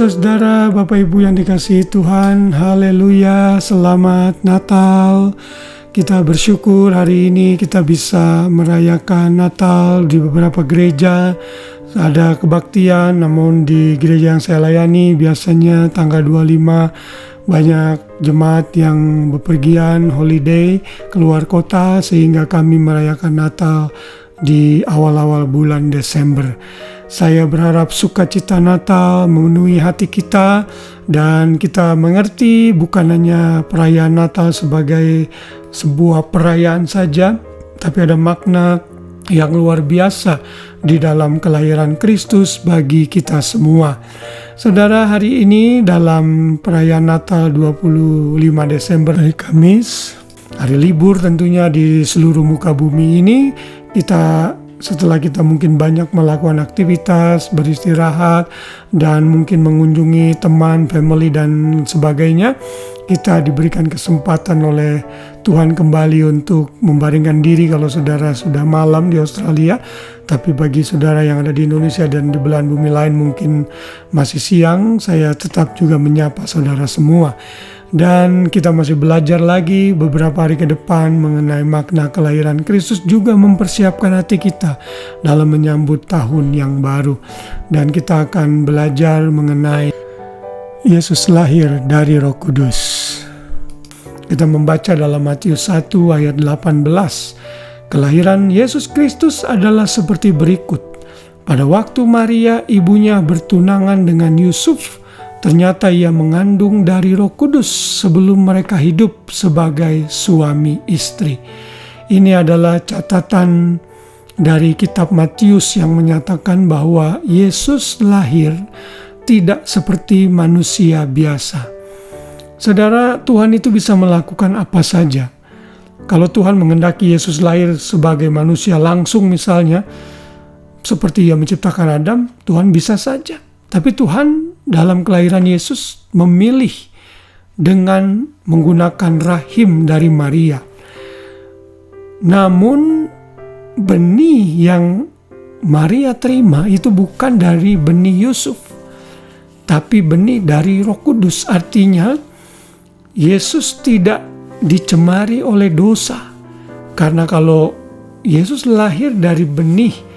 saudara, Bapak Ibu yang dikasihi Tuhan, haleluya, selamat Natal. Kita bersyukur hari ini kita bisa merayakan Natal di beberapa gereja. Ada kebaktian, namun di gereja yang saya layani biasanya tanggal 25 banyak jemaat yang bepergian holiday keluar kota, sehingga kami merayakan Natal di awal-awal bulan Desember. Saya berharap sukacita Natal memenuhi hati kita dan kita mengerti bukan hanya perayaan Natal sebagai sebuah perayaan saja, tapi ada makna yang luar biasa di dalam kelahiran Kristus bagi kita semua. Saudara, hari ini dalam perayaan Natal 25 Desember hari Kamis, hari libur tentunya di seluruh muka bumi ini, setelah kita mungkin banyak melakukan aktivitas, beristirahat, dan mungkin mengunjungi teman, family, dan sebagainya, kita diberikan kesempatan oleh Tuhan kembali untuk membaringkan diri kalau saudara sudah malam di Australia. Tapi bagi saudara yang ada di Indonesia dan di belahan bumi lain mungkin masih siang, saya tetap juga menyapa saudara semua. Dan kita masih belajar lagi beberapa hari ke depan mengenai makna kelahiran Kristus, juga mempersiapkan hati kita dalam menyambut tahun yang baru. Dan kita akan belajar mengenai Yesus lahir dari Roh Kudus. Kita membaca dalam Matius 1 ayat 18. Kelahiran Yesus Kristus adalah seperti berikut. Pada waktu Maria ibunya bertunangan dengan Yusuf, ternyata ia mengandung dari Roh Kudus sebelum mereka hidup sebagai suami istri. Ini adalah catatan dari kitab Matius yang menyatakan bahwa Yesus lahir tidak seperti manusia biasa. Saudara, Tuhan itu bisa melakukan apa saja. Kalau Tuhan menghendaki Yesus lahir sebagai manusia langsung misalnya, seperti Ia menciptakan Adam, Tuhan bisa saja. Tapi Tuhan dalam kelahiran Yesus memilih dengan menggunakan rahim dari Maria. Namun benih yang Maria terima itu bukan dari benih Yusuf, tapi benih dari Roh Kudus. Artinya Yesus tidak dicemari oleh dosa. Karena kalau Yesus lahir dari benih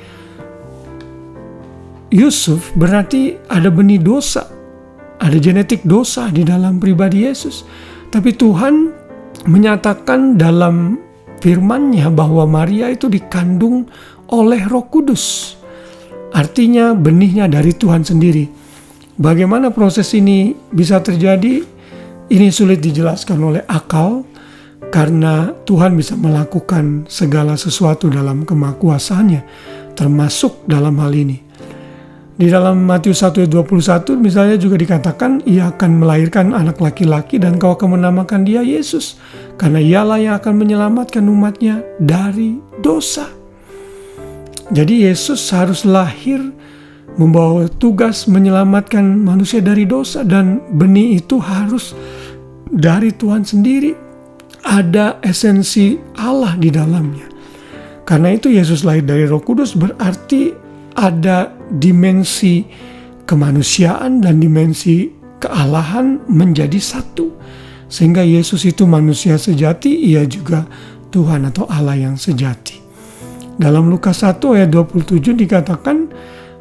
Yusuf, berarti ada benih dosa, ada genetik dosa di dalam pribadi Yesus. Tapi Tuhan menyatakan dalam firman-Nya bahwa Maria itu dikandung oleh Roh Kudus. Artinya benihnya dari Tuhan sendiri. Bagaimana proses ini bisa terjadi? Ini sulit dijelaskan oleh akal, karena Tuhan bisa melakukan segala sesuatu dalam kemahakuasaannya, termasuk dalam hal ini. Di dalam Matius 1 ayat 21 misalnya juga dikatakan, ia akan melahirkan anak laki-laki dan kau akan menamakan dia Yesus, karena ialah yang akan menyelamatkan umatnya dari dosa. Jadi Yesus harus lahir membawa tugas menyelamatkan manusia dari dosa, dan benih itu harus dari Tuhan sendiri. Ada esensi Allah di dalamnya. Karena itu Yesus lahir dari Roh Kudus berarti ada dimensi kemanusiaan dan dimensi kealahan menjadi satu. Sehingga Yesus itu manusia sejati, ia juga Tuhan atau Allah yang sejati. Dalam Lukas 1 ayat 27 dikatakan,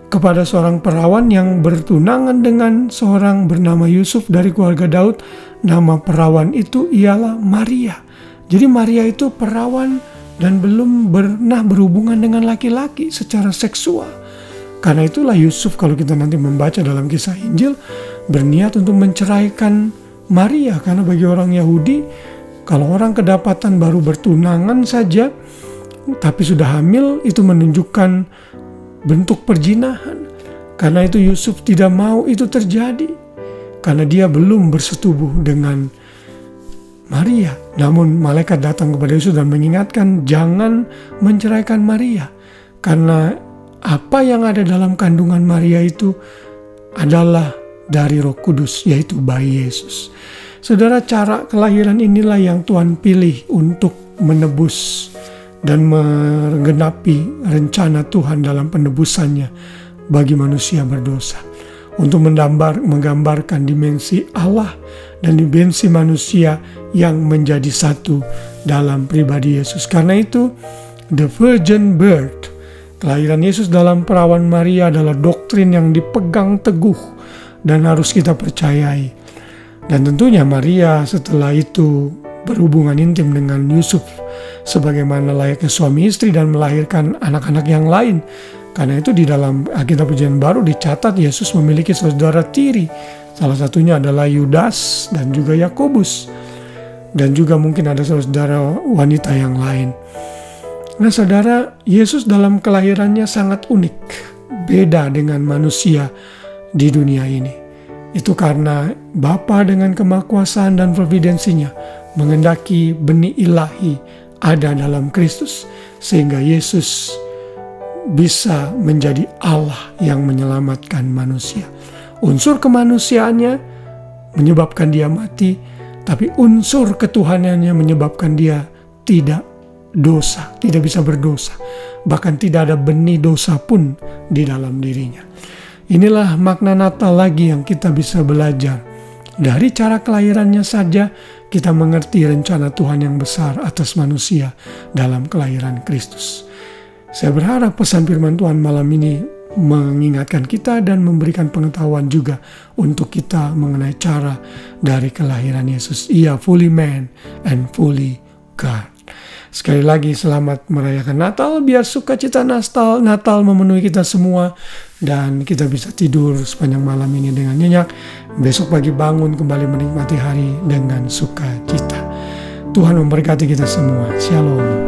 kepada seorang perawan yang bertunangan dengan seorang bernama Yusuf dari keluarga Daud, nama perawan itu ialah Maria. Jadi Maria itu perawan dan belum pernah berhubungan dengan laki-laki secara seksual. Karena itulah Yusuf, kalau kita nanti membaca dalam kisah Injil, berniat untuk menceraikan Maria. Karena bagi orang Yahudi, kalau orang kedapatan baru bertunangan saja tapi sudah hamil, itu menunjukkan bentuk perzinahan. Karena itu Yusuf tidak mau itu terjadi, karena dia belum bersetubuh dengan Maria. Namun malaikat datang kepada Yusuf dan mengingatkan jangan menceraikan Maria, karena apa yang ada dalam kandungan Maria itu adalah dari Roh Kudus, yaitu bayi Yesus. Saudara, cara kelahiran inilah yang Tuhan pilih untuk menebus dan menggenapi rencana Tuhan dalam penebusannya bagi manusia berdosa. untuk menggambarkan dimensi Allah dan dimensi manusia yang menjadi satu dalam pribadi Yesus. Karena itu, the virgin birth, kelahiran Yesus dalam perawan Maria adalah doktrin yang dipegang teguh dan harus kita percayai. Dan tentunya Maria setelah itu berhubungan intim dengan Yusuf sebagaimana layaknya suami istri dan melahirkan anak-anak yang lain. Karena itu di dalam Alkitab Perjanjian Baru dicatat Yesus memiliki saudara tiri. Salah satunya adalah Yudas dan juga Yakobus. Dan juga mungkin ada saudara wanita yang lain. Nah saudara, Yesus dalam kelahirannya sangat unik. Beda dengan manusia di dunia ini. Itu karena Bapa dengan kemahakuasaan dan providensinya mengendaki benih ilahi ada dalam Kristus. Sehingga Yesus bisa menjadi Allah yang menyelamatkan manusia. Unsur kemanusiaannya menyebabkan dia mati, tapi unsur ketuhanannya menyebabkan dia tidak dosa, tidak bisa berdosa. Bahkan tidak ada benih dosa pun di dalam dirinya. Inilah makna Natal lagi yang kita bisa belajar. Dari cara kelahirannya saja kita mengerti rencana Tuhan yang besar atas manusia dalam kelahiran Kristus. Saya berharap pesan firman Tuhan malam ini mengingatkan kita dan memberikan pengetahuan juga untuk kita mengenai cara dari kelahiran Yesus. Ia fully man and fully God. Sekali lagi selamat merayakan Natal, biar sukacita Natal memenuhi kita semua dan kita bisa tidur sepanjang malam ini dengan nyenyak. Besok pagi bangun kembali menikmati hari dengan sukacita. Tuhan memberkati kita semua. Shalom.